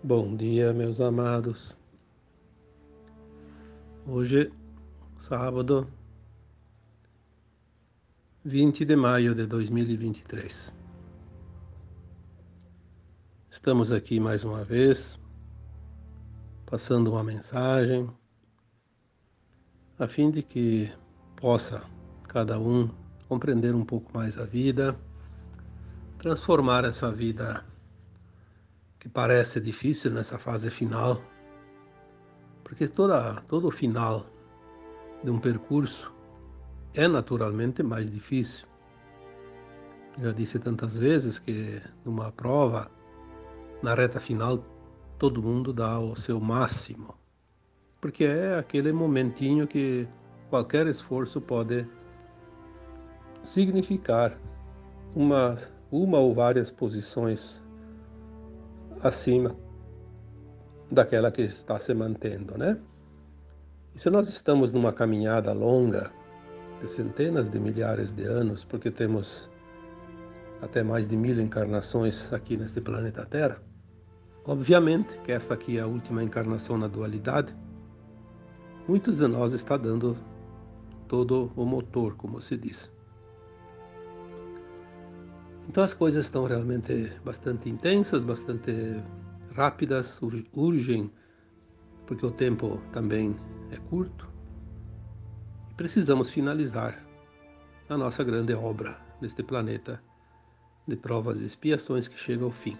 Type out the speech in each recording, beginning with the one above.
Bom dia, meus amados. Hoje, sábado, 20 de maio de 2023. Estamos aqui mais uma vez, passando uma mensagem, a fim de que possa cada um compreender um pouco mais a vida, transformar essa vida que parece difícil nessa fase final, porque todo final de um percurso é naturalmente mais difícil. Já disse tantas vezes que numa prova, na reta final, todo mundo dá o seu máximo, porque é aquele momentinho que qualquer esforço pode significar uma ou várias posições acima daquela que está se mantendo, né? E se nós estamos numa caminhada longa de centenas de milhares de anos, porque temos até mais de 1000 encarnações aqui neste planeta Terra, obviamente que esta aqui é a última encarnação na dualidade. Muitos de nós está dando todo o motor, como se diz. Então as coisas estão realmente bastante intensas, bastante rápidas, urgem, porque o tempo também é curto, e precisamos finalizar a nossa grande obra neste planeta de provas e expiações que chega ao fim.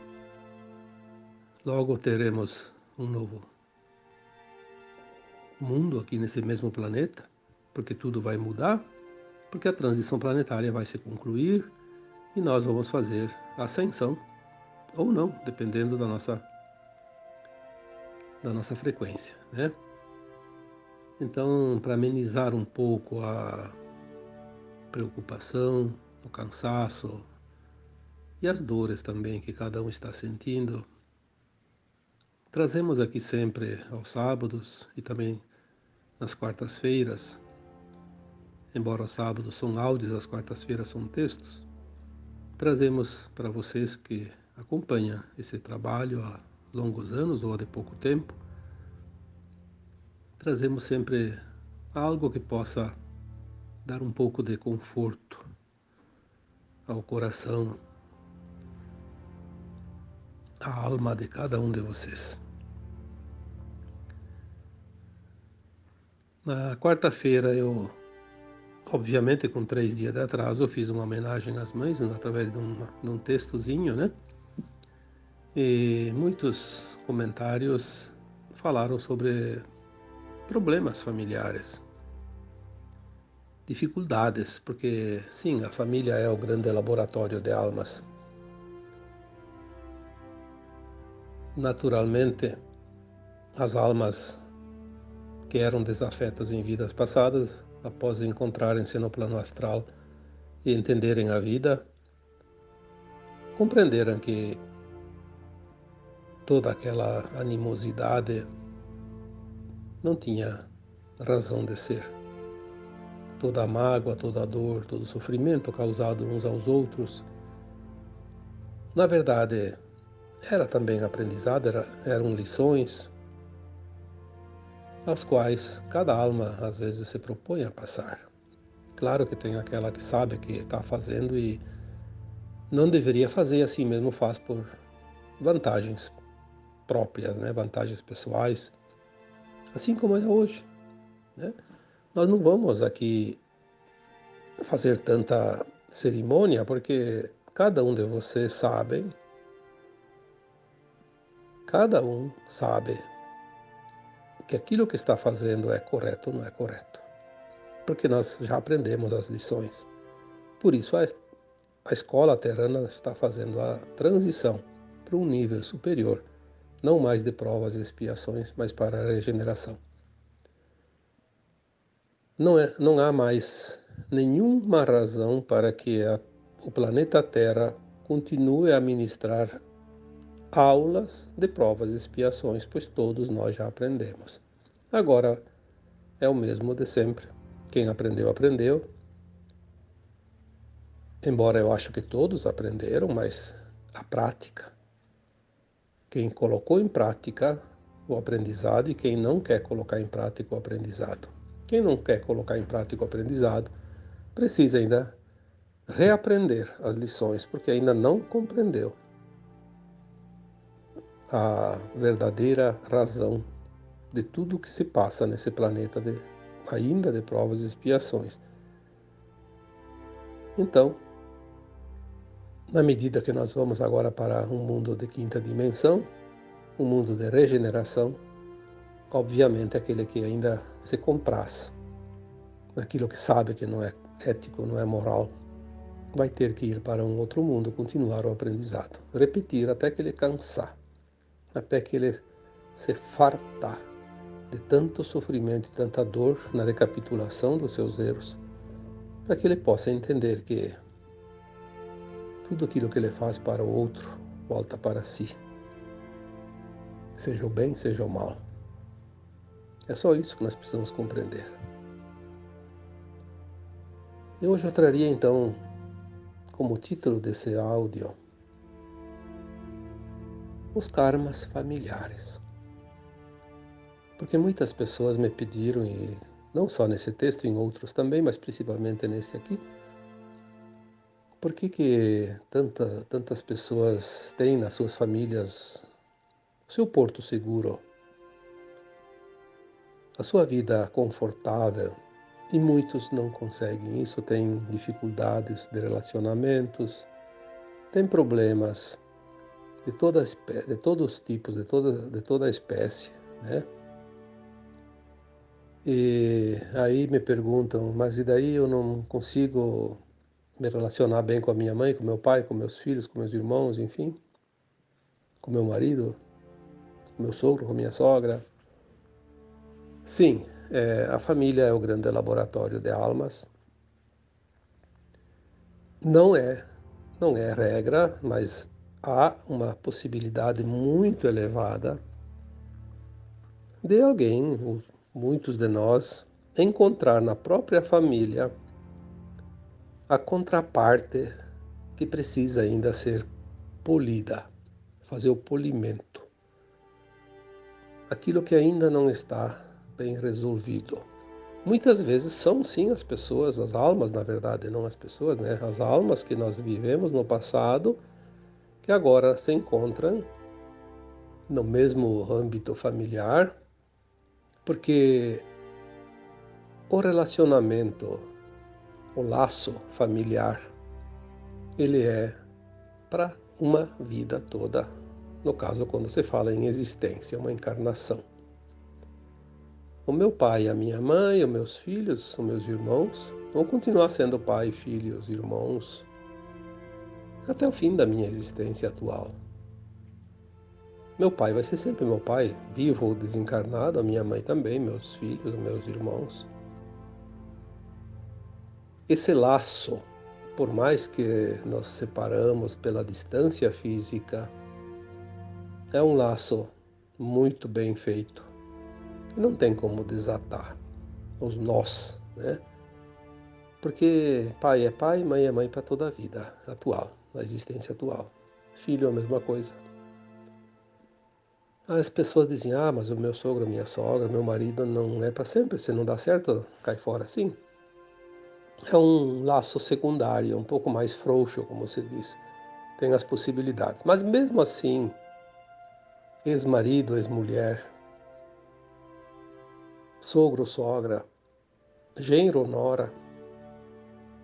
Logo teremos um novo mundo aqui nesse mesmo planeta, porque tudo vai mudar, porque a transição planetária vai se concluir e nós vamos fazer a ascensão, ou não, dependendo da nossa frequência, né? Então, para amenizar um pouco a preocupação, o cansaço e as dores também que cada um está sentindo, trazemos aqui sempre aos sábados e também nas quartas-feiras, embora os sábados são áudios, as quartas-feiras são textos, trazemos para vocês que acompanham esse trabalho há longos anos ou há de pouco tempo, trazemos sempre algo que possa dar um pouco de conforto ao coração, à alma de cada um de vocês. Na quarta-feira obviamente com 3 dias de atraso, eu fiz uma homenagem às mães através de um textozinho, né? E muitos comentários falaram sobre problemas familiares, dificuldades, porque sim, a família é o grande laboratório de almas. Naturalmente, as almas que eram desafetas em vidas passadas, após encontrarem-se no plano astral e entenderem a vida, compreenderam que toda aquela animosidade não tinha razão de ser. Toda a mágoa, toda a dor, todo o sofrimento causado uns aos outros, na verdade, era também aprendizado, eram lições aos quais cada alma às vezes se propõe a passar. Claro que tem aquela que sabe que está fazendo e não deveria fazer, assim mesmo faz por vantagens próprias, né? Vantagens pessoais, assim como é hoje, né? Nós não vamos aqui fazer tanta cerimônia, porque cada um sabe que aquilo que está fazendo é correto ou não é correto, porque nós já aprendemos as lições. Por isso a escola terrana está fazendo a transição para um nível superior, não mais de provas e expiações, mas para a regeneração. Não há mais nenhuma razão para que o planeta Terra continue a ministrar aulas de provas e expiações, pois todos nós já aprendemos. Agora é o mesmo de sempre. Quem aprendeu, aprendeu. Embora eu acho que todos aprenderam, mas a prática quem colocou em prática o aprendizado e quem não quer colocar em prática o aprendizado. Quem não quer colocar em prática o aprendizado precisa ainda reaprender as lições, porque ainda não compreendeu a verdadeira razão de tudo o que se passa nesse planeta, ainda de provas e expiações. Então, na medida que nós vamos agora para um mundo de quinta dimensão, um mundo de regeneração, obviamente aquele que ainda se compraz naquilo que sabe que não é ético, não é moral, vai ter que ir para um outro mundo, continuar o aprendizado, repetir até que ele cansar, até que ele se fartar de tanto sofrimento e tanta dor na recapitulação dos seus erros, para que ele possa entender que tudo aquilo que ele faz para o outro volta para si, seja o bem, seja o mal. É só isso que nós precisamos compreender. E hoje eu traria então, como título desse áudio, os karmas familiares. Porque muitas pessoas me pediram, e não só nesse texto, em outros também, mas principalmente nesse aqui, por que tantas pessoas têm nas suas famílias o seu porto seguro, a sua vida confortável, e muitos não conseguem isso, têm dificuldades de relacionamentos, têm problemas de todos os tipos, de toda a espécie, né? E aí me perguntam, mas e daí eu não consigo me relacionar bem com a minha mãe, com meu pai, com meus filhos, com meus irmãos, enfim, com meu marido, com meu sogro, com minha sogra? Sim, a família é o grande laboratório de almas. Não é, não é regra, mas há uma possibilidade muito elevada de alguém, muitos de nós, encontrar na própria família a contraparte que precisa ainda ser polida, fazer o polimento. Aquilo que ainda não está bem resolvido. Muitas vezes são sim as pessoas, as almas, na verdade, não as pessoas, né? As almas que nós vivemos no passado, que agora se encontram no mesmo âmbito familiar, porque o relacionamento, o laço familiar, ele é para uma vida toda. No caso, quando se fala em existência, uma encarnação. O meu pai, a minha mãe, os meus filhos, os meus irmãos, vão continuar sendo pai, filhos, irmãos, até o fim da minha existência atual. Meu pai vai ser sempre meu pai, vivo ou desencarnado, a minha mãe também, meus filhos, meus irmãos. Esse laço, por mais que nos separamos pela distância física, é um laço muito bem feito. Não tem como desatar os nós, né? Porque pai é mãe para toda a vida atual, na existência atual. Filho é a mesma coisa. As pessoas dizem, mas o meu sogro, a minha sogra, meu marido não é para sempre, se não dá certo, cai fora. Sim, é um laço secundário, um pouco mais frouxo, como se diz. Tem as possibilidades. Mas mesmo assim, ex-marido, ex-mulher, sogro, sogra, genro, nora,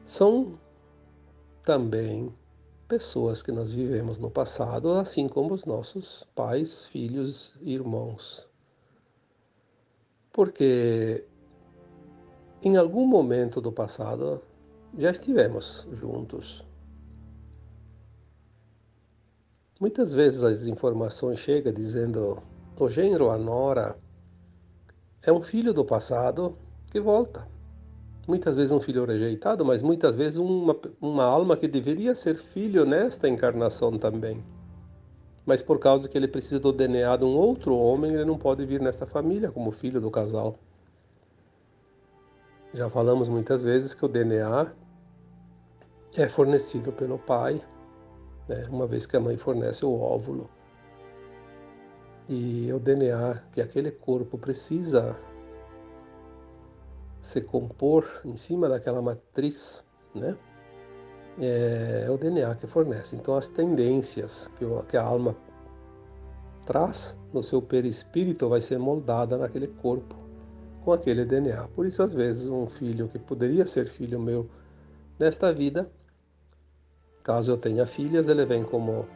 são também pessoas que nós vivemos no passado, assim como os nossos pais, filhos e irmãos. Porque em algum momento do passado já estivemos juntos. Muitas vezes as informações chegam dizendo o genro, a nora, é um filho do passado que volta. Muitas vezes um filho rejeitado, mas muitas vezes uma alma que deveria ser filho nesta encarnação também. Mas por causa que ele precisa do DNA de um outro homem, ele não pode vir nessa família como filho do casal. Já falamos muitas vezes que o DNA é fornecido pelo pai, né? Uma vez que a mãe fornece o óvulo. E o DNA que aquele corpo precisa se compor em cima daquela matriz, né? É o DNA que fornece. Então, as tendências que a alma traz no seu perispírito vai ser moldada naquele corpo com aquele DNA. Por isso, às vezes, um filho que poderia ser filho meu nesta vida, caso eu tenha filhas, ele vem como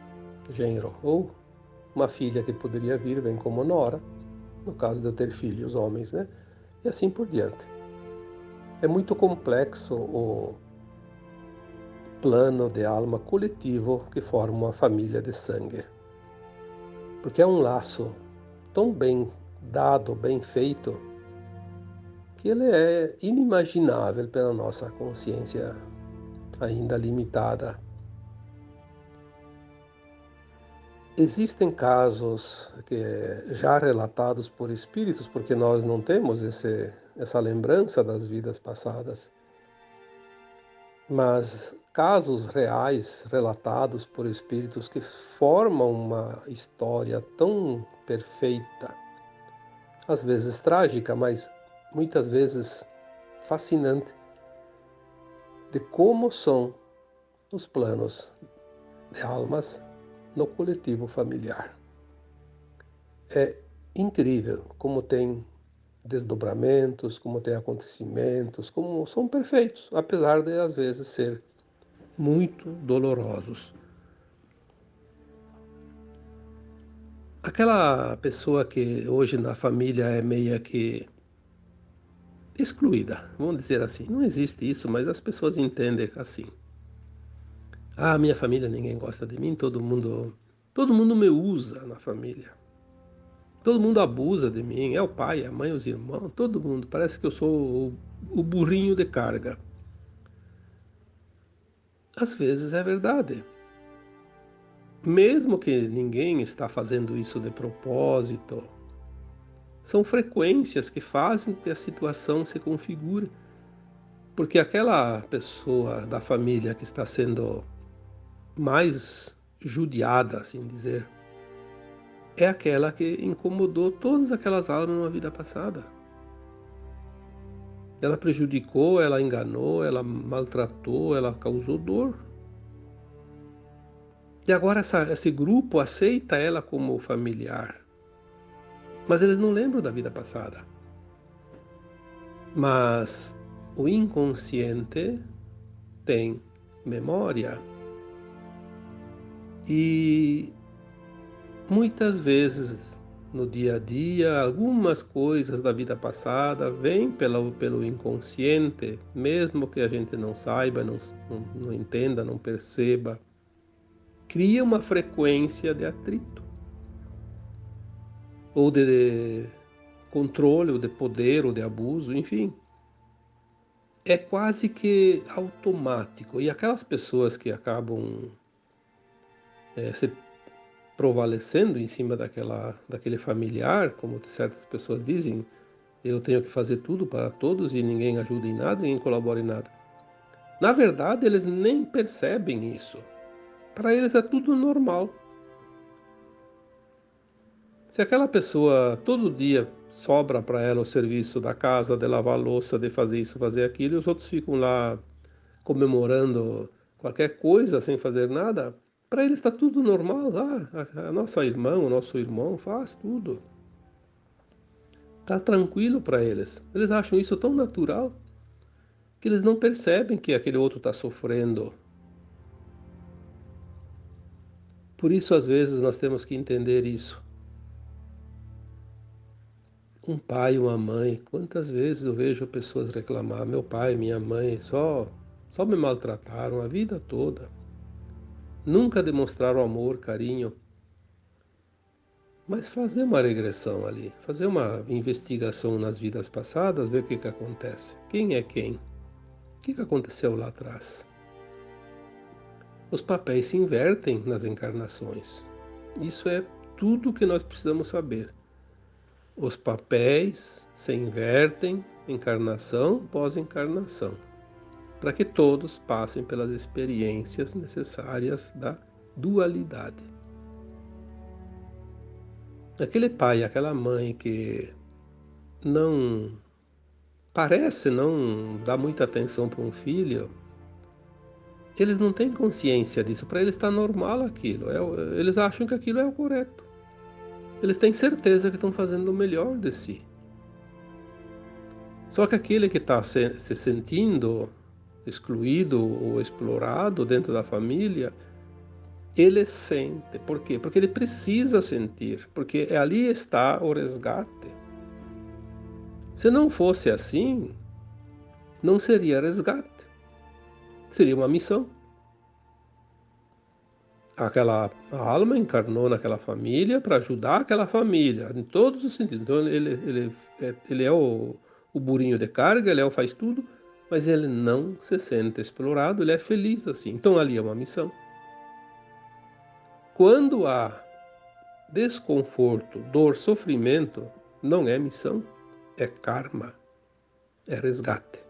genro, ou uma filha que poderia vir vem como nora, no caso de eu ter filhos homens, né? E assim por diante. É muito complexo o plano de alma coletivo que forma uma família de sangue, porque é um laço tão bem dado, bem feito, que ele é inimaginável pela nossa consciência ainda limitada. Existem casos que já relatados por espíritos, porque nós não temos essa lembrança das vidas passadas, mas casos reais relatados por espíritos que formam uma história tão perfeita, às vezes trágica, mas muitas vezes fascinante, de como são os planos de almas no coletivo familiar. É incrível como tem desdobramentos, como tem acontecimentos, como são perfeitos, apesar de às vezes ser muito dolorosos. Aquela pessoa que hoje na família é meia que excluída, vamos dizer assim. Não existe isso, mas as pessoas entendem assim. Ah, minha família ninguém gosta de mim, todo mundo me usa na família. Todo mundo abusa de mim, é o pai, a mãe, os irmãos, todo mundo. Parece que eu sou o burrinho de carga. Às vezes é verdade. Mesmo que ninguém está fazendo isso de propósito, são frequências que fazem com que a situação se configure. Porque aquela pessoa da família que está sendo mais judiada, assim dizer, é aquela que incomodou todas aquelas almas numa vida passada. Ela prejudicou, ela enganou, ela maltratou, ela causou dor. E agora esse grupo aceita ela como familiar. Mas eles não lembram da vida passada. Mas o inconsciente tem memória. E muitas vezes no dia a dia, algumas coisas da vida passada vêm pelo inconsciente, mesmo que a gente não saiba, não entenda, não perceba. Cria uma frequência de atrito, ou de controle, ou de poder, ou de abuso, enfim. É quase que automático. E aquelas pessoas que acabam se provalecendo em cima daquele familiar, como certas pessoas dizem, eu tenho que fazer tudo para todos e ninguém ajuda em nada, ninguém colabora em nada. Na verdade, eles nem percebem isso. Para eles é tudo normal. Se aquela pessoa todo dia sobra para ela o serviço da casa, de lavar a louça, de fazer isso, fazer aquilo, e os outros ficam lá comemorando qualquer coisa sem fazer nada, para eles está tudo normal. Ah, a nossa irmã, o nosso irmão faz tudo. Está tranquilo para eles. Eles acham isso tão natural que eles não percebem que aquele outro está sofrendo. Por isso, às vezes, nós temos que entender isso. Um pai, uma mãe, quantas vezes eu vejo pessoas reclamar, meu pai, minha mãe, só me maltrataram a vida toda. Nunca demonstraram amor, carinho. Mas fazer uma regressão ali, fazer uma investigação nas vidas passadas, ver o que acontece. Quem é quem? O que aconteceu lá atrás? Os papéis se invertem nas encarnações. Isso é tudo o que nós precisamos saber. Os papéis se invertem encarnação após encarnação, para que todos passem pelas experiências necessárias da dualidade. Aquele pai, aquela mãe que não parece não dar muita atenção para um filho, eles não têm consciência disso. Para eles está normal aquilo. Eles acham que aquilo é o correto. Eles têm certeza que estão fazendo o melhor de si. Só que aquele que está se sentindo excluído ou explorado dentro da família, ele sente. Por quê? Porque ele precisa sentir, porque ali está o resgate. Se não fosse assim, não seria resgate, seria uma missão. A alma encarnou naquela família para ajudar aquela família, em todos os sentidos. Então ele é o burrinho de carga, ele faz tudo, mas ele não se sente explorado, ele é feliz assim. Então ali é uma missão. Quando há desconforto, dor, sofrimento, não é missão, é karma, é resgate.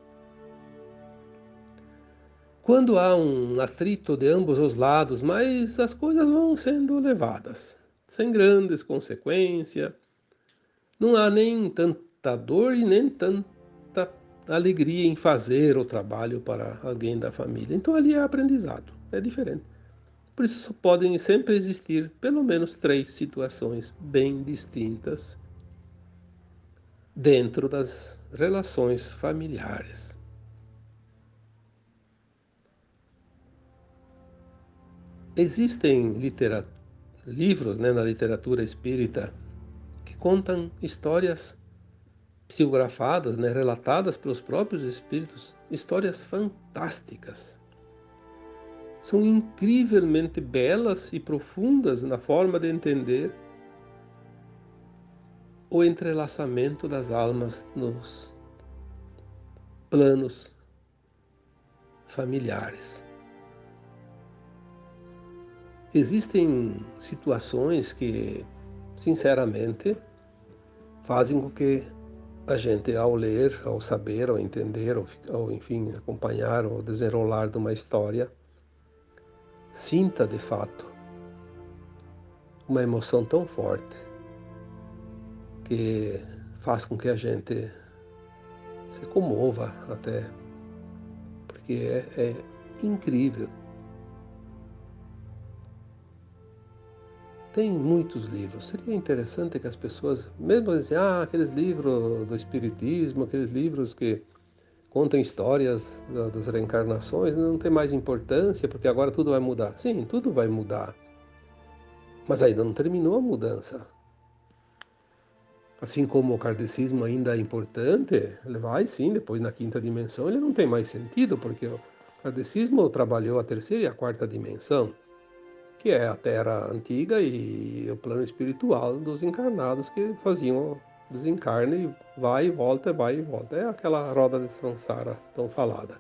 Quando há um atrito de ambos os lados, mas as coisas vão sendo levadas, sem grandes consequências, não há nem tanta dor e nem tanta alegria em fazer o trabalho para alguém da família. Então ali é aprendizado, é diferente. Por isso podem sempre existir pelo menos 3 situações bem distintas dentro das relações familiares. Existem livros, né, na literatura espírita que contam histórias psicografadas, né, relatadas pelos próprios espíritos, histórias fantásticas. São incrivelmente belas e profundas na forma de entender o entrelaçamento das almas nos planos familiares. Existem situações que, sinceramente, fazem com que a gente, ao ler, ao saber, ao entender, ao enfim, acompanhar o desenrolar de uma história, sinta de fato uma emoção tão forte que faz com que a gente se comova até, porque é incrível. Tem muitos livros. Seria interessante que as pessoas, mesmo assim, aqueles livros do Espiritismo, aqueles livros que contam histórias das reencarnações, não tem mais importância, porque agora tudo vai mudar. Sim, tudo vai mudar. Mas ainda não terminou a mudança. Assim como o kardecismo ainda é importante, ele vai sim, depois na quinta dimensão, ele não tem mais sentido, porque o kardecismo trabalhou a terceira e a quarta dimensão, que é a Terra antiga e o plano espiritual dos encarnados que faziam o desencarne e vai e volta, vai e volta. É aquela roda de samsara tão falada.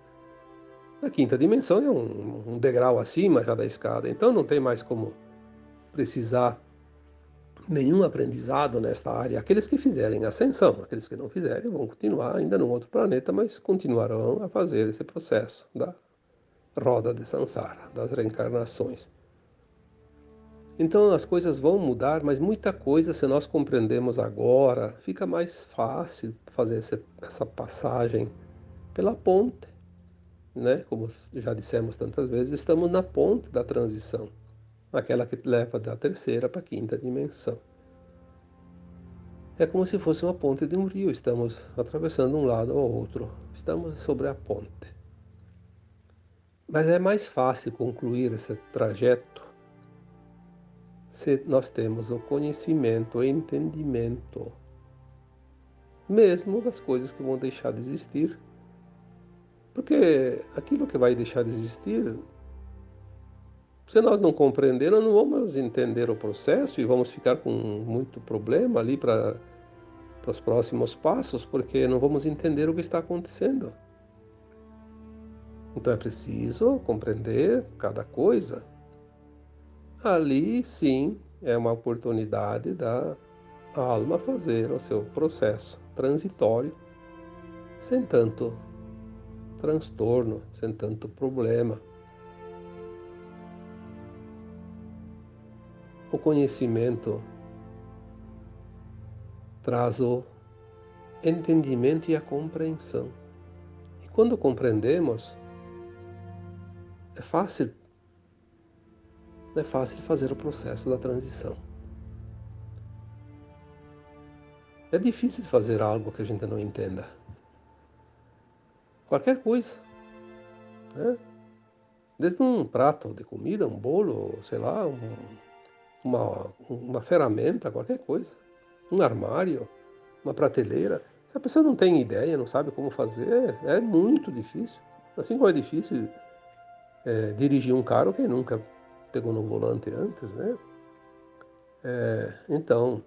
A quinta dimensão é um degrau acima já da escada, então não tem mais como precisar nenhum aprendizado nesta área. Aqueles que fizerem ascensão, aqueles que não fizerem vão continuar ainda num outro planeta, mas continuarão a fazer esse processo da roda de samsara, das reencarnações. Então as coisas vão mudar, mas muita coisa, se nós compreendemos agora, fica mais fácil fazer essa passagem pela ponte, né? Como já dissemos tantas vezes, estamos na ponte da transição, aquela que leva da terceira para a quinta dimensão. É como se fosse uma ponte de um rio, estamos atravessando um lado ao outro, estamos sobre a ponte. Mas é mais fácil concluir esse trajeto se nós temos o conhecimento, o entendimento, mesmo das coisas que vão deixar de existir. Porque aquilo que vai deixar de existir, se nós não compreender, nós não vamos entender o processo e vamos ficar com muito problema ali para os próximos passos, porque não vamos entender o que está acontecendo. Então é preciso compreender cada coisa. Ali, sim, é uma oportunidade da alma fazer o seu processo transitório, sem tanto transtorno, sem tanto problema. O conhecimento traz o entendimento e a compreensão. E quando compreendemos, é fácil fazer o processo da transição. É difícil fazer algo que a gente não entenda. Qualquer coisa, né? Desde um prato de comida, um bolo, sei lá, uma ferramenta, qualquer coisa. Um armário, uma prateleira. Se a pessoa não tem ideia, não sabe como fazer, é muito difícil. Assim como é difícil dirigir um carro, quem nunca pegou no volante antes, né? Então,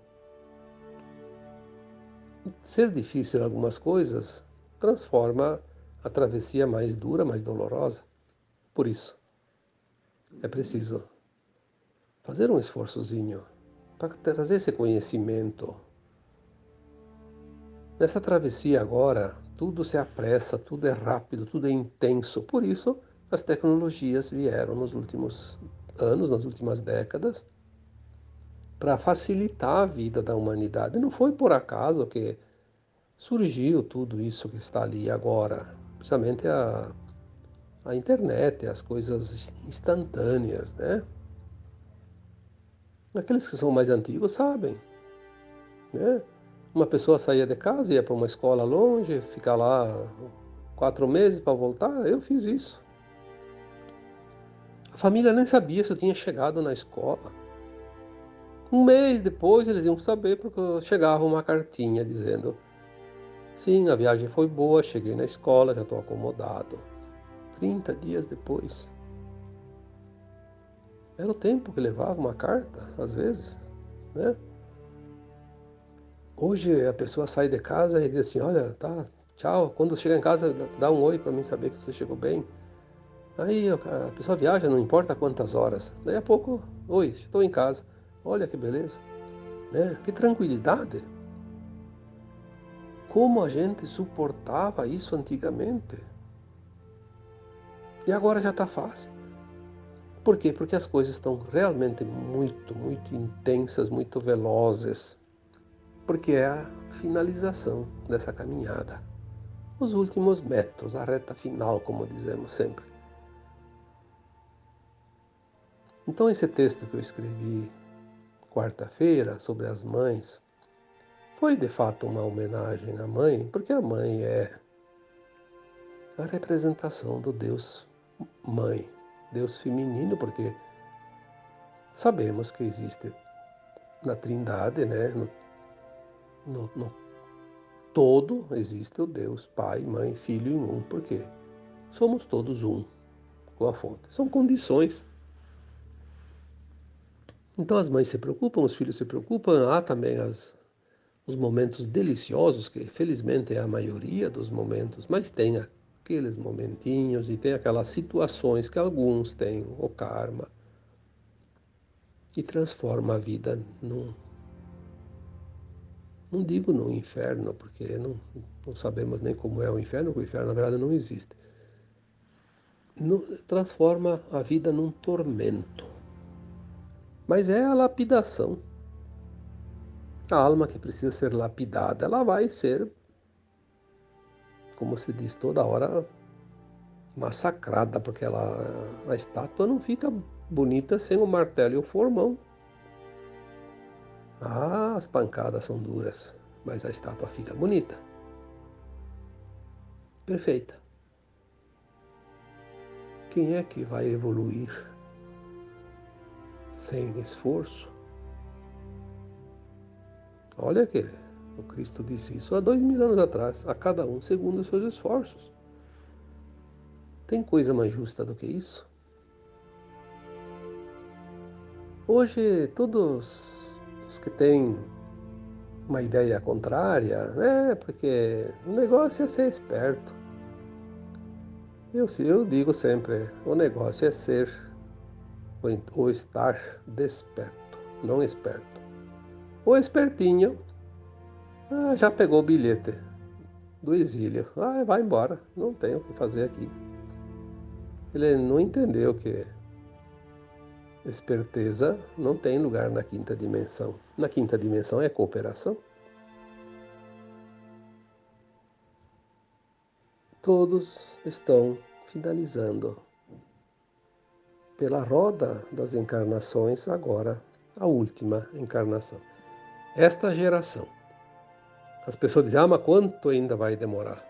ser difícil em algumas coisas transforma a travessia mais dura, mais dolorosa. Por isso, é preciso fazer um esforçozinho para trazer esse conhecimento. Nessa travessia agora, tudo se apressa, tudo é rápido, tudo é intenso. Por isso, as tecnologias vieram nos últimos anos, nas últimas décadas, para facilitar a vida da humanidade. Não foi por acaso que surgiu tudo isso que está ali agora, principalmente a internet, as coisas instantâneas, né? Aqueles que são mais antigos sabem, né? Uma pessoa saía de casa, ia para uma escola longe, ficar lá 4 meses para voltar, eu fiz isso. A família nem sabia se eu tinha chegado na escola. Um mês depois eles iam saber porque chegava uma cartinha dizendo: sim, a viagem foi boa, cheguei na escola, já estou acomodado. 30 dias depois. Era o tempo que levava uma carta, às vezes, né? Hoje a pessoa sai de casa e diz assim: olha, tá, tchau. Quando chega em casa, dá um oi para mim saber que você chegou bem. Aí a pessoa viaja, não importa quantas horas. Daí a pouco, oi, estou em casa. Olha que beleza, né? Que tranquilidade. Como a gente suportava isso antigamente. E agora já está fácil. Por quê? Porque as coisas estão realmente muito, muito intensas, muito velozes. Porque é a finalização dessa caminhada. Os últimos metros, a reta final, como dizemos sempre. Então, esse texto que eu escrevi quarta-feira sobre as mães foi de fato uma homenagem à mãe, porque a mãe é a representação do Deus Mãe, Deus feminino, porque sabemos que existe na Trindade, né? No todo existe o Deus Pai, Mãe, Filho em um, porque somos todos um com a fonte. São condições. Então as mães se preocupam, os filhos se preocupam, há também os momentos deliciosos, que felizmente é a maioria dos momentos, mas tem aqueles momentinhos e tem aquelas situações que alguns têm o karma e transforma a vida não digo no inferno, porque não sabemos nem como é o inferno, porque o inferno na verdade não existe. Transforma a vida num tormento. Mas é a lapidação. A alma que precisa ser lapidada, ela vai ser, como se diz toda hora, massacrada, porque a estátua não fica bonita sem o martelo e o formão. Ah, as pancadas são duras, mas a estátua fica bonita, perfeita. Quem é que vai evoluir sem esforço? Olha que o Cristo disse isso há 2000 anos atrás, a cada um segundo os seus esforços. Tem coisa mais justa do que isso? Hoje, todos os que têm uma ideia contrária, né? Porque o negócio é ser esperto. Eu digo sempre, o negócio é ser ou estar desperto, não esperto. O espertinho já pegou o bilhete do exílio. Ah, vai embora, não tem o que fazer aqui. Ele não entendeu que esperteza não tem lugar na quinta dimensão. Na quinta dimensão é cooperação. todos estão finalizando pela roda das encarnações, agora a última encarnação. Esta geração. As pessoas dizem, mas quanto ainda vai demorar?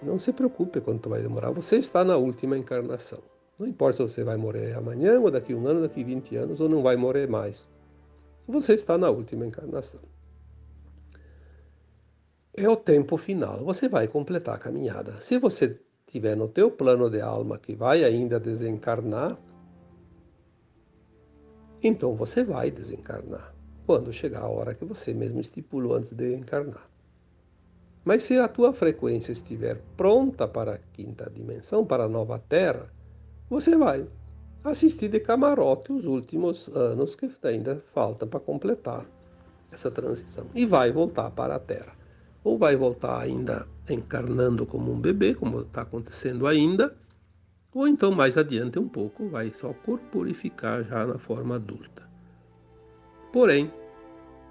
Não se preocupe quanto vai demorar. Você está na última encarnação. Não importa se você vai morrer amanhã, ou daqui a 1 ano, daqui a 20 anos, ou não vai morrer mais. Você está na última encarnação. É o tempo final. Você vai completar a caminhada. Se você tiver no teu plano de alma que vai ainda desencarnar, então você vai desencarnar quando chegar a hora que você mesmo estipulou antes de encarnar. Mas se a tua frequência estiver pronta para a quinta dimensão, para a nova Terra, você vai assistir de camarote os últimos anos que ainda faltam para completar essa transição. E vai voltar para a Terra. Ou vai voltar ainda encarnando como um bebê, como está acontecendo ainda, ou então mais adiante um pouco vai só corporificar já na forma adulta. Porém,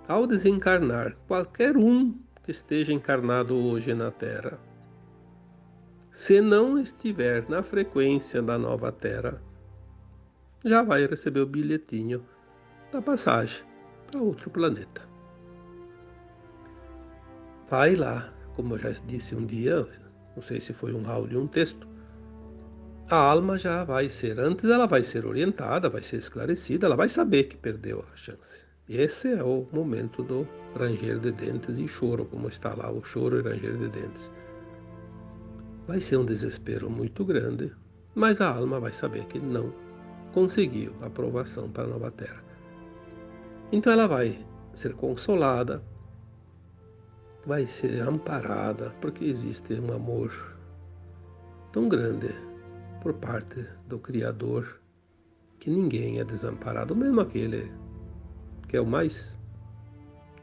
ao desencarnar qualquer um que esteja encarnado hoje na Terra, se não estiver na frequência da nova Terra, já vai receber o bilhetinho da passagem para outro planeta. Vai lá, como eu já disse um dia, não sei se foi um áudio ou um texto, a alma já vai ser, antes ela vai ser orientada, vai ser esclarecida, ela vai saber que perdeu a chance. Esse é o momento do ranger de dentes e choro, como está lá o choro e ranger de dentes. Vai ser um desespero muito grande, mas a alma vai saber que não conseguiu a aprovação para a nova Terra. Então ela vai ser consolada, vai ser amparada, porque existe um amor tão grande por parte do Criador que ninguém é desamparado, mesmo aquele que é o mais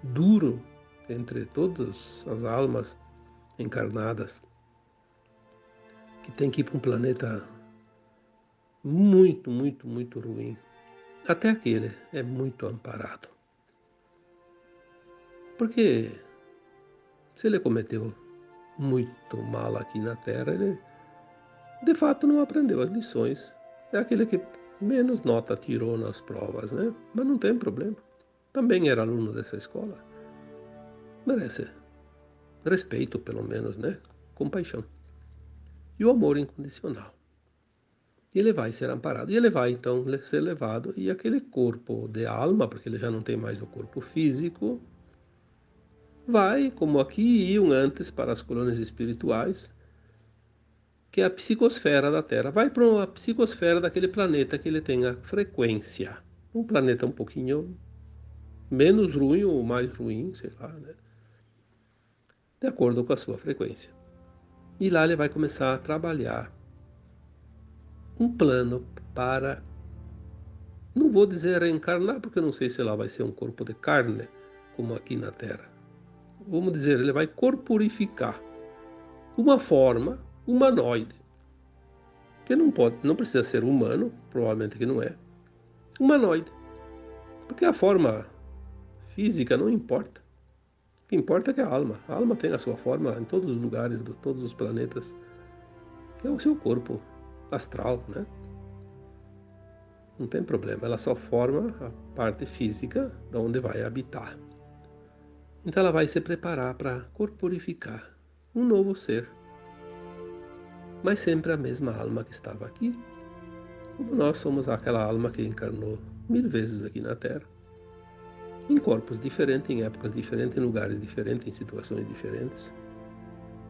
duro entre todas as almas encarnadas, que tem que ir para um planeta muito, muito, muito ruim. Até aquele é muito amparado. Porque se ele cometeu muito mal aqui na Terra, ele de fato não aprendeu as lições. É aquele que menos nota tirou nas provas, né? Mas não tem problema. Também era aluno dessa escola. Merece respeito, pelo menos, né? Compaixão. E o amor incondicional. E ele vai ser amparado. E ele vai, então, ser levado. E aquele corpo de alma, porque ele já não tem mais o corpo físico, vai, como aqui iam antes para as colônias espirituais, que é a psicosfera da Terra. Vai para a psicosfera daquele planeta que ele tem a frequência. Um planeta um pouquinho menos ruim ou mais ruim, sei lá, né? De acordo com a sua frequência. E lá ele vai começar a trabalhar um plano para, não vou dizer reencarnar, porque eu não sei se lá vai ser um corpo de carne, como aqui na Terra. Vamos dizer, ele vai corporificar uma forma humanoide, que não pode, não precisa ser humano, provavelmente que não é, humanoide, porque a forma física não importa. O que importa é que a alma tem a sua forma em todos os lugares, de todos os planetas, que é o seu corpo astral, né? Não tem problema, ela só forma a parte física de onde vai habitar. Então ela vai se preparar para corporificar um novo ser, mas sempre a mesma alma que estava aqui, como nós somos aquela alma que encarnou 1000 vezes aqui na Terra, em corpos diferentes, em épocas diferentes, em lugares diferentes, em situações diferentes,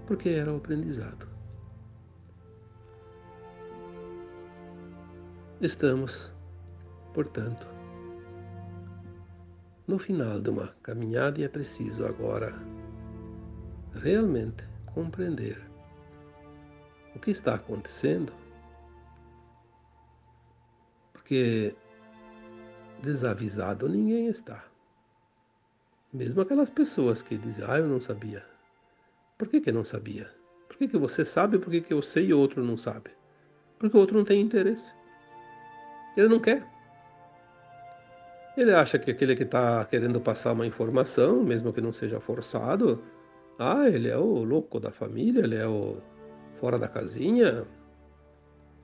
porque era o aprendizado. Estamos, portanto, no final de uma caminhada e é preciso agora realmente compreender o que está acontecendo, porque desavisado ninguém está. Mesmo aquelas pessoas que dizem, eu não sabia. Por que não sabia? Por que você sabe, por que eu sei e o outro não sabe? Porque o outro não tem interesse. Ele não quer. Ele acha que aquele que está querendo passar uma informação, mesmo que não seja forçado, ele é o louco da família, ele é o fora da casinha,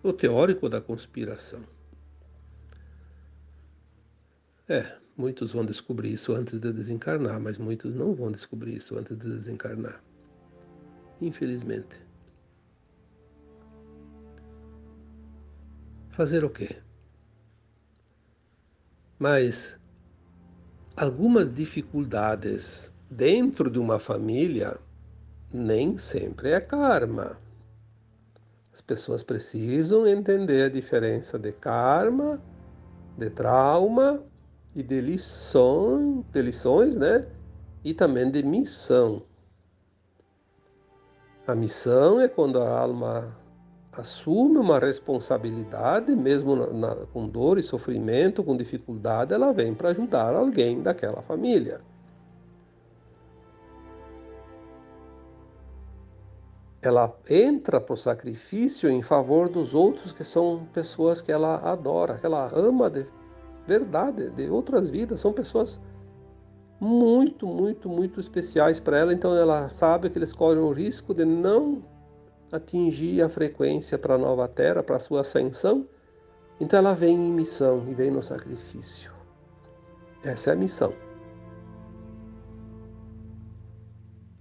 o teórico da conspiração. Muitos vão descobrir isso antes de desencarnar, mas muitos não vão descobrir isso antes de desencarnar. Infelizmente. Fazer o quê? Mas algumas dificuldades dentro de uma família nem sempre é karma. As pessoas precisam entender a diferença de karma, de trauma e de lições, né? E também de missão. A missão é quando a alma assume uma responsabilidade, mesmo com dor e sofrimento, com dificuldade, ela vem para ajudar alguém daquela família. Ela entra para o sacrifício em favor dos outros, que são pessoas que ela adora, que ela ama de verdade, de outras vidas, são pessoas muito, muito, muito especiais para ela, então ela sabe que eles correm o risco de não atingir a frequência para a nova Terra, para a sua ascensão, então ela vem em missão e vem no sacrifício. Essa é a missão.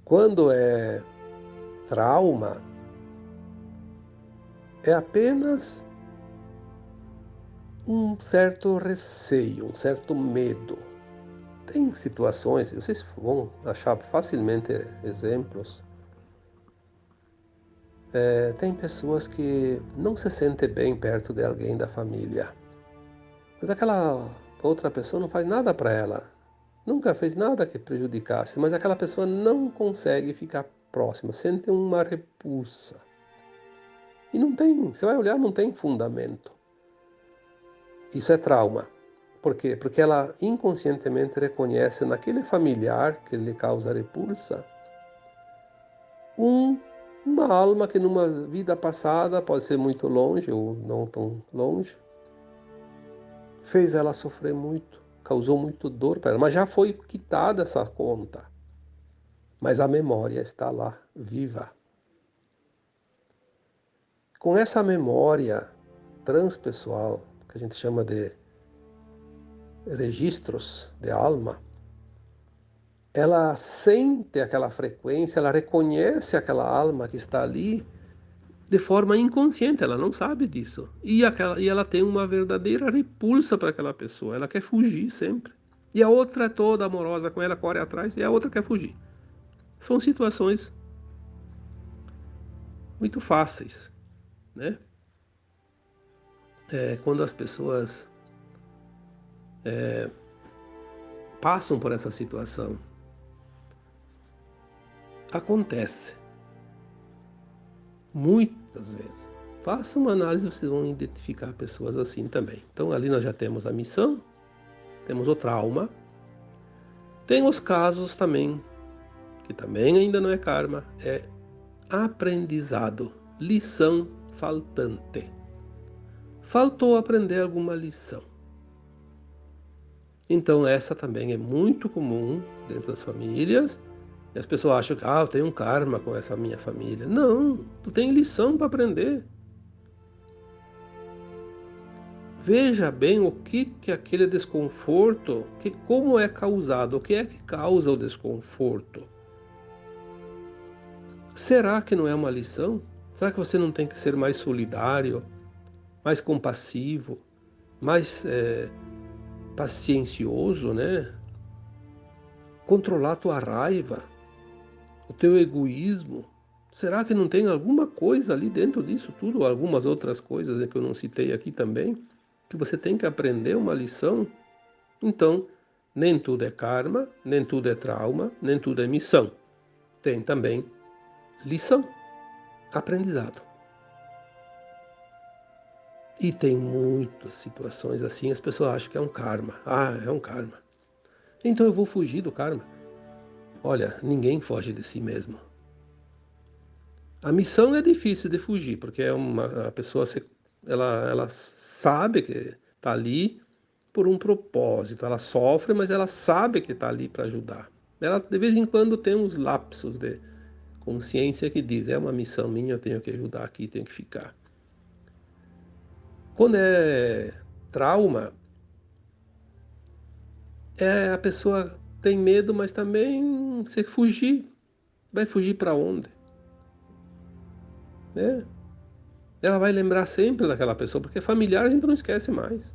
Quando é trauma, é apenas um certo receio, um certo medo. Tem situações, vocês vão achar facilmente exemplos. Tem pessoas que não se sentem bem perto de alguém da família, mas aquela outra pessoa não faz nada para ela, nunca fez nada que prejudicasse, mas aquela pessoa não consegue ficar próxima, sente uma repulsa. E não tem, você vai olhar, não tem fundamento. Isso é trauma. Por quê? Porque ela inconscientemente reconhece naquele familiar que lhe causa repulsa uma alma que numa vida passada, pode ser muito longe ou não tão longe, fez ela sofrer muito, causou muito dor para ela, mas já foi quitada essa conta. Mas a memória está lá, viva. Com essa memória transpessoal, que a gente chama de registros de alma, ela sente aquela frequência, ela reconhece aquela alma que está ali de forma inconsciente, ela não sabe disso. E ela tem uma verdadeira repulsa para aquela pessoa, ela quer fugir sempre. E a outra é toda amorosa com ela, corre atrás, e a outra quer fugir. São situações muito fáceis, né? Quando as pessoas passam por essa situação, acontece muitas vezes. Faça uma análise, vocês vão identificar pessoas assim também. Então ali nós já temos a missão, temos o trauma, tem os casos também, que também ainda não é karma, é aprendizado, lição faltante. Faltou aprender alguma lição. Então essa também é muito comum dentro das famílias. E as pessoas acham que eu tenho um karma com essa minha família. Não, tu tem lição para aprender. Veja bem o que aquele desconforto, como é causado, o que é que causa o desconforto. Será que não é uma lição? Será que você não tem que ser mais solidário, mais compassivo, mais paciencioso, né? Controlar a tua raiva, o teu egoísmo. Será que não tem alguma coisa ali dentro disso tudo, ou algumas outras coisas, né, que eu não citei aqui também, que você tem que aprender uma lição? Então, nem tudo é karma, nem tudo é trauma, nem tudo é missão. Tem também lição, aprendizado. E tem muitas situações assim, as pessoas acham que é um karma. É um karma. Então eu vou fugir do karma. Olha, ninguém foge de si mesmo. A missão é difícil de fugir, porque a pessoa ela sabe que está ali por um propósito. Ela sofre, mas ela sabe que está ali para ajudar. Ela de vez em quando tem uns lapsos de consciência que diz, é uma missão minha, eu tenho que ajudar aqui, tenho que ficar. Quando é trauma, a pessoa tem medo, mas também se fugir. Vai fugir para onde? Né? Ela vai lembrar sempre daquela pessoa, porque familiar a gente não esquece mais.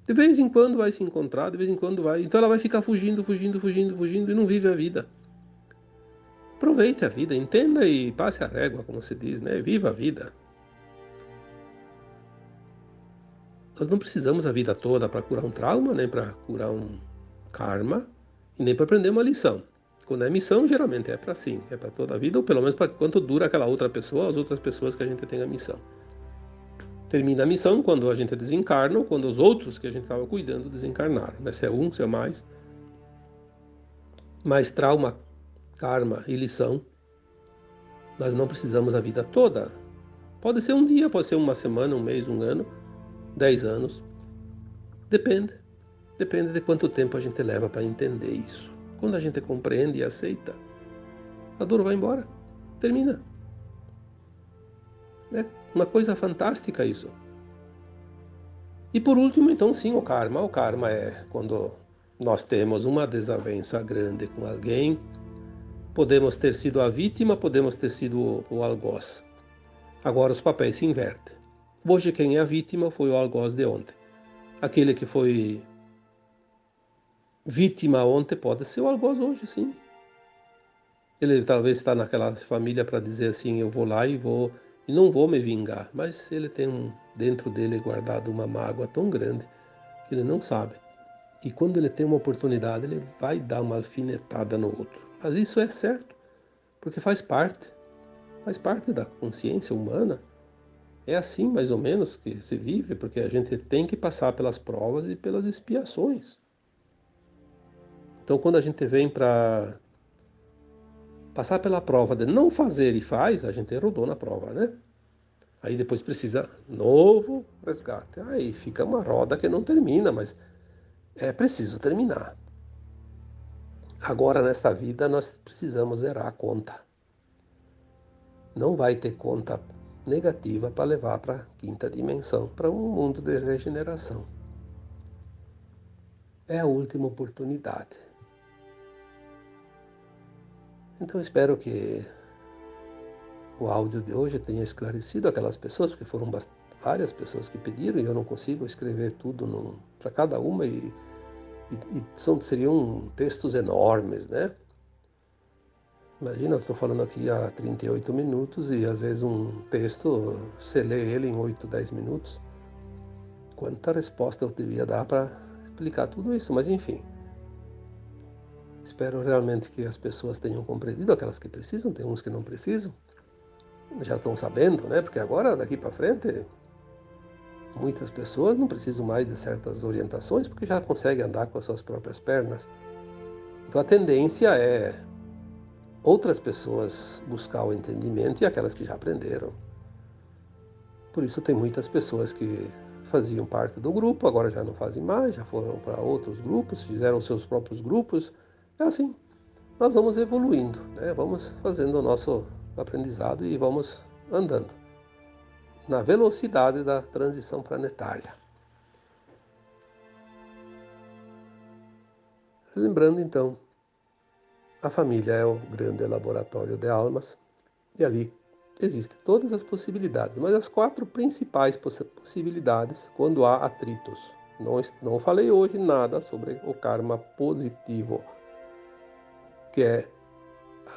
De vez em quando vai se encontrar, de vez em quando vai. Então ela vai ficar fugindo, fugindo, fugindo, fugindo e não vive a vida. Aproveite a vida, entenda e passe a régua, como se diz, né? Viva a vida. Nós não precisamos a vida toda para curar um trauma, nem para curar um karma, e nem para aprender uma lição. Quando é missão, geralmente é para sim, é para toda a vida, ou pelo menos para quanto dura aquela outra pessoa, as outras pessoas que a gente tem a missão. Termina a missão quando a gente desencarna, ou quando os outros que a gente estava cuidando desencarnaram. Né? Se é um, se é mais. Mas trauma, karma e lição, nós não precisamos a vida toda. Pode ser um dia, pode ser uma semana, um mês, um ano, 10 anos. Depende. Depende de quanto tempo a gente leva para entender isso. Quando a gente compreende e aceita, a dor vai embora. Termina. É uma coisa fantástica isso. E por último, então, sim, o karma. O karma é quando nós temos uma desavença grande com alguém, podemos ter sido a vítima, podemos ter sido o algoz. Agora os papéis se invertem. Hoje quem é a vítima foi o algoz de ontem. Aquele que foi vítima ontem pode ser o algoz hoje, sim. Ele talvez está naquela família para dizer assim, eu vou lá e não vou me vingar, mas ele tem dentro dele guardado uma mágoa tão grande que ele não sabe. E quando ele tem uma oportunidade, ele vai dar uma alfinetada no outro. Mas isso é certo, porque faz parte da consciência humana. É assim, mais ou menos, que se vive, porque a gente tem que passar pelas provas e pelas expiações. Então, quando a gente vem para passar pela prova de não fazer e faz, a gente rodou na prova, né? Aí depois precisa novo resgate. Aí fica uma roda que não termina, mas é preciso terminar. Agora, nesta vida, nós precisamos zerar a conta. Não vai ter conta negativa para levar para a quinta dimensão, para um mundo de regeneração. É a última oportunidade. Então, espero que o áudio de hoje tenha esclarecido aquelas pessoas, porque foram várias pessoas que pediram e eu não consigo escrever tudo para cada uma seriam textos enormes, né? Imagina, eu estou falando aqui há 38 minutos e às vezes um texto, você lê ele em 8, 10 minutos. Quanta resposta eu devia dar para explicar tudo isso, mas enfim. Espero realmente que as pessoas tenham compreendido, aquelas que precisam, tem uns que não precisam, já estão sabendo, né? Porque agora, daqui para frente, muitas pessoas não precisam mais de certas orientações porque já conseguem andar com as suas próprias pernas. Então a tendência é outras pessoas buscar o entendimento e aquelas que já aprenderam. Por isso tem muitas pessoas que faziam parte do grupo, agora já não fazem mais, já foram para outros grupos, fizeram seus próprios grupos. É assim, nós vamos evoluindo, né? Vamos fazendo o nosso aprendizado e vamos andando na velocidade da transição planetária. Lembrando então, a família é o grande laboratório de almas e ali existem todas as possibilidades, mas as 4 principais possibilidades quando há atritos. Não falei hoje nada sobre o karma positivo, que é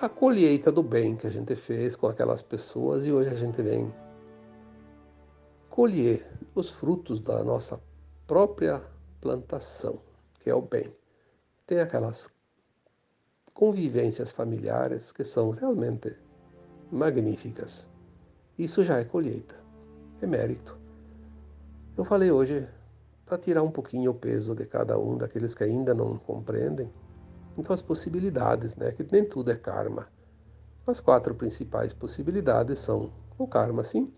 a colheita do bem que a gente fez com aquelas pessoas e hoje a gente vem colher os frutos da nossa própria plantação, que é o bem. Tem aquelas convivências familiares que são realmente magníficas. Isso já é colheita, é mérito. Eu falei hoje para tirar um pouquinho o peso de cada um daqueles que ainda não compreendem. Então as possibilidades, né, que nem tudo é karma. As 4 principais possibilidades são o karma, sim,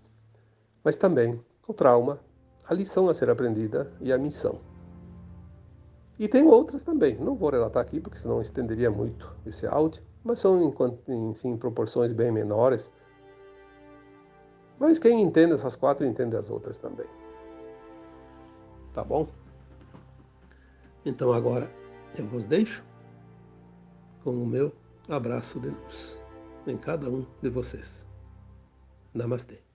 mas também o trauma, a lição a ser aprendida e a missão. E tem outras também, não vou relatar aqui porque senão estenderia muito esse áudio, mas são em proporções bem menores. Mas quem entende essas quatro entende as outras também, tá bom? Então agora eu vos deixo com o meu abraço de luz em cada um de vocês. Namastê.